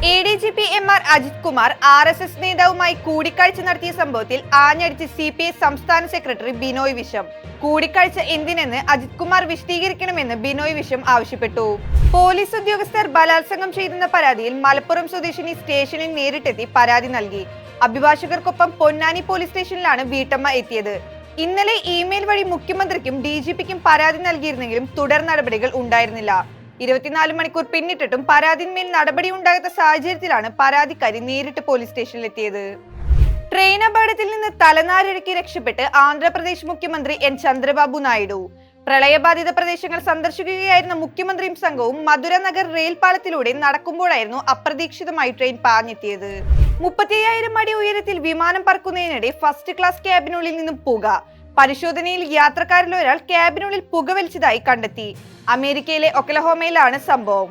ADGP MR Ajith Kumar RSS നേതാവുമായി കൂടിക്കാഴ്ച നടത്തിയ സംഭവത്തിൽ ആഞ്ഞടിച്ച് CPI സംസ്ഥാന സെക്രട്ടറി ബിനോയ് വിശ്വം. കൂടിക്കാഴ്ച എന്തിനെന്ന് അജിത് കുമാർ വിശദീകരിക്കണമെന്ന് ബിനോയ് വിശ്വം ആവശ്യപ്പെട്ടു. പോലീസ് ഉദ്യോഗസ്ഥർ ബലാത്സംഗം ചെയ്തെന്ന പരാതിയിൽ മലപ്പുറം സ്വദേശിനി സ്റ്റേഷനിൽ നേരിട്ടെത്തി പരാതി നൽകി. അഭിഭാഷകർക്കൊപ്പം പൊന്നാനി പോലീസ് സ്റ്റേഷനിലാണ് വീട്ടമ്മ എത്തിയത്. ഇന്നലെ ഇമെയിൽ വഴി മുഖ്യമന്ത്രിക്കും DGPക്കും പരാതി നൽകിയിരുന്നെങ്കിലും തുടർ നടപടികൾ ഉണ്ടായിരുന്നില്ല. 24 മണിക്കൂർ പിന്നിട്ടിട്ടും പരാതിന്മേൽ നടപടി ഉണ്ടാകാത്ത സാഹചര്യത്തിലാണ് പരാതിക്കാരി നേരിട്ട് പോലീസ് സ്റ്റേഷനിലെത്തിയത്. ട്രെയിൻ അപകടത്തിൽ നിന്ന് തലനാരിഴക്കി രക്ഷപ്പെട്ട് ആന്ധ്രാപ്രദേശ് മുഖ്യമന്ത്രി N ചന്ദ്രബാബു നായിഡു. പ്രളയബാധിത പ്രദേശങ്ങൾ സന്ദർശിക്കുകയായിരുന്ന മുഖ്യമന്ത്രിയും സംഘവും മധുര നഗർ റെയിൽ പാലത്തിലൂടെ നടക്കുമ്പോഴായിരുന്നു അപ്രതീക്ഷിതമായി ട്രെയിൻ പാഞ്ഞെത്തിയത്. 35,000 അടി ഉയരത്തിൽ വിമാനം പറക്കുന്നതിനിടെ ഫസ്റ്റ് ക്ലാസ് ക്യാബിനുള്ളിൽ നിന്നും പുക. പരിശോധനയിൽ യാത്രക്കാരിൽ ഒരാൾ ക്യാബിനുള്ളിൽ പുകവലിച്ചതായി കണ്ടെത്തി. അമേരിക്കയിലെ ഒക്ലഹോമയിലാണ് സംഭവം.